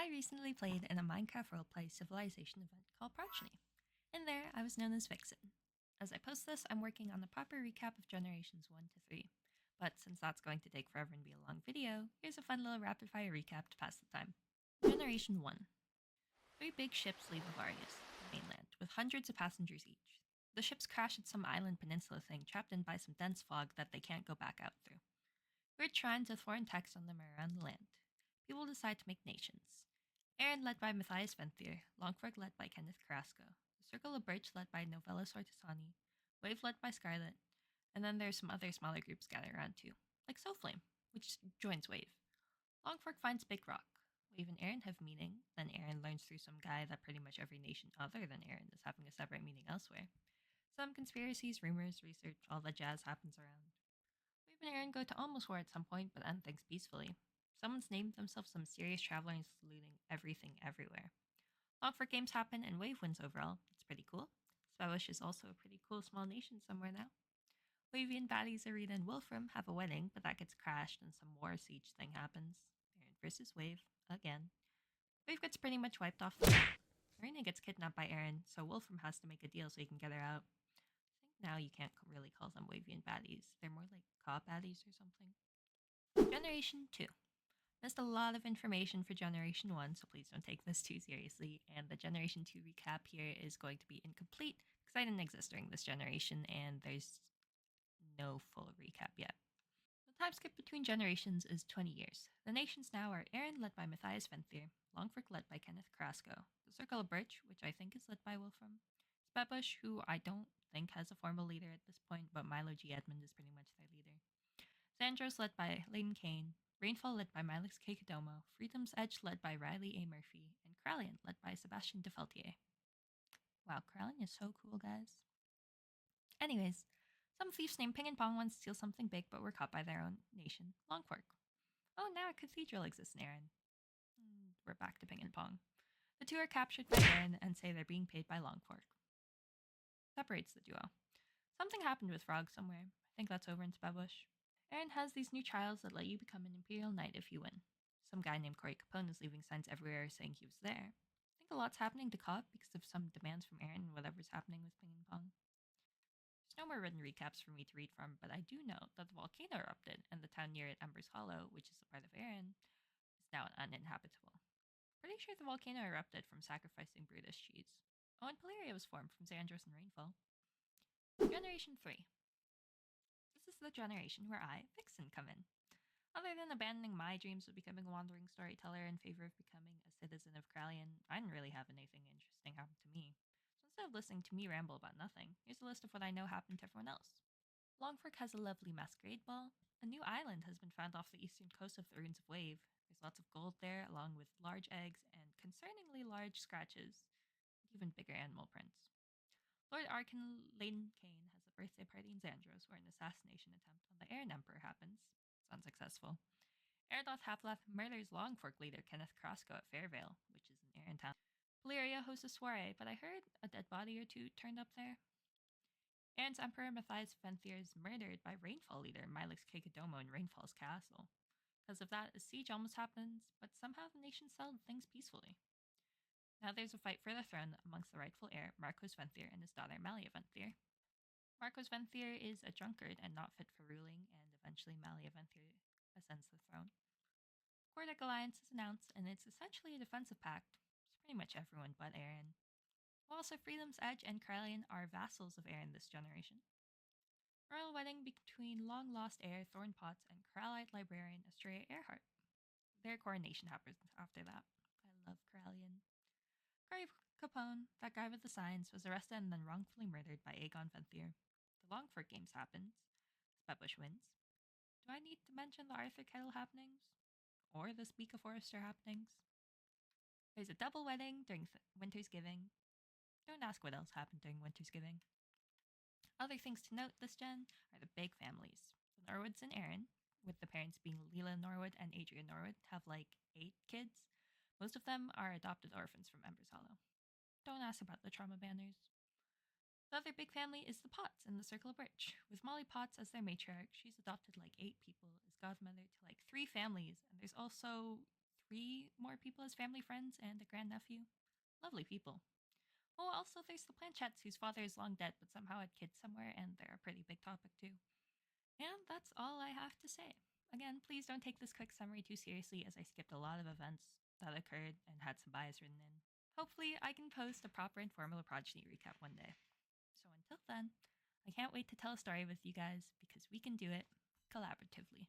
I recently played in a Minecraft roleplay civilization event called Progeny. In there, I was known as Vixen. As I post this, I'm working on the proper recap of Generations 1 to 3. But since that's going to take forever and be a long video, here's a fun little rapid fire recap to pass the time. Generation 1. 3 big ships leave Avarius, the mainland, with hundreds of passengers each. The ships crash at some island peninsula thing trapped in by some dense fog that they can't go back out through. Weird shrines with foreign texts on them are around the land. People decide to make nations. Aaron led by Matthias Venthier, Longfork led by Kenneth Carrasco, the Circle of Birch led by Novella Sortisani, Wave led by Scarlet, and then there's some other smaller groups gathered around too, like Soulflame, which joins Wave. Longfork finds Big Rock. Wave and Aaron have meeting, then Aaron learns through some guy that pretty much every nation other than Aaron is having a separate meeting elsewhere. Some conspiracies, rumors, research, all that jazz happens around. Wave and Aaron go to almost war at some point, but end things peacefully. Someone's named themselves some serious traveler and is looting everything everywhere. Longfork games happen and Wave wins overall. It's pretty cool. Spellish is also a pretty cool small nation somewhere now. Wavy and Baddies, Arena, and Wolfram have a wedding, but that gets crashed and some war siege thing happens. Aaron versus Wave, again. Wave gets pretty much wiped off the map. Arena gets kidnapped by Aaron, so Wolfram has to make a deal so he can get her out. I think now you can't really call them Wavy and Baddies. They're more like cop baddies or something. Generation 2. Missed a lot of information for Generation 1, so please don't take this too seriously. And the Generation 2 recap here is going to be incomplete because I didn't exist during this generation and there's no full recap yet. The time skip between generations is 20 years. The nations now are Aaron, led by Matthias Venthier, Longfork, led by Kenneth Carrasco, the Circle of Birch, which I think is led by Wolfram, Spetbush, who I don't think has a formal leader at this point, but Milo G. Edmund is pretty much their leader, Xandros, led by Layton Kane, Rainfall, led by Milex K. Kodomo, Freedom's Edge, led by Riley A. Murphy, and Krallian, led by Sebastian Defeltier. Wow, Krallian is so cool, guys. Anyways, some thieves named Ping and Pong want to steal something big, but were caught by their own nation, Longfork. Oh, now a cathedral exists in Aaron. We're back to Ping and Pong. The two are captured by Aaron and say they're being paid by Longfork. Separates the duo. Something happened with Frog somewhere. I think that's over in Spetbush. Aaron has these new trials that let you become an Imperial Knight if you win. Some guy named Corey Capone is leaving signs everywhere saying he was there. I think a lot's happening to Cobb because of some demands from Aaron and whatever's happening with Ping and Pong. There's no more written recaps for me to read from, but I do know that the volcano erupted and the town near it, Embers Hollow, which is a part of Aaron, is now uninhabitable. Pretty sure the volcano erupted from sacrificing Brutus cheese. Oh, and Paleria was formed from Xandros and Rainfall. Generation 3. This is the generation where I, Vixen, come in. Other than abandoning my dreams of becoming a wandering storyteller in favor of becoming a citizen of Krallian, I didn't really have anything interesting happen to me. So instead of listening to me ramble about nothing, here's a list of what I know happened to everyone else. Longfork has a lovely masquerade ball. A new island has been found off the eastern coast of the Ruins of Wave. There's lots of gold there, along with large eggs and concerningly large scratches, and even bigger animal prints. Lord Arkin Layton Kane has a birthday party in Xandros where an assassination attempt on the Aaron Emperor happens. It's unsuccessful. Eradoth Haplath murders Longfork leader Kenneth Carrasco at Fairvale, which is in Aaron Town. Paleria hosts a soiree, but I heard a dead body or two turned up there. Aaron's Emperor Matthias Venthier is murdered by Rainfall leader Milex K. Kodomo in Rainfall's castle. Because of that, a siege almost happens, but somehow the nation settled things peacefully. Now there's a fight for the throne amongst the rightful heir, Marcos Venthier, and his daughter Malia Venthier. Marcos Venthier is a drunkard and not fit for ruling, and eventually Malia Venthier ascends the throne. Cordic Alliance is announced, and it's essentially a defensive pact. It's pretty much everyone but Aaron. Also, Freedom's Edge and Krallian are vassals of Aaron this generation. Royal wedding between long-lost heir Thorn Potts and Krallite librarian Estrella Earhart. Their coronation happens after that. I love Krallian. Corey Capone, that guy with the signs, was arrested and then wrongfully murdered by Aegon Venthier. The Longfork Games happens. Spetbush wins. Do I need to mention the Arthur Kettle happenings? Or the Speak of Forrester happenings? There's a double wedding during Winter's Giving. Don't ask what else happened during Winter's Giving. Other things to note this gen are the big families. The Norwoods and Aaron, with the parents being Leela Norwood and Adrian Norwood, have like 8 kids. Most of them are adopted orphans from Embers Hollow. Don't ask about the trauma banners. The other big family is the Potts in the Circle of Birch. With Molly Potts as their matriarch, she's adopted like 8 people, is godmother to like 3 families, and there's also 3 more people as family friends and a grandnephew. Lovely people. Oh, also there's the planchettes whose father is long dead but somehow had kids somewhere, and they're a pretty big topic too. And that's all I have to say. Again, please don't take this quick summary too seriously, as I skipped a lot of events that occurred and had some bias written in. Hopefully, I can post a proper and formal Progeny recap one day. So until then, I can't wait to tell a story with you guys, because we can do it collaboratively.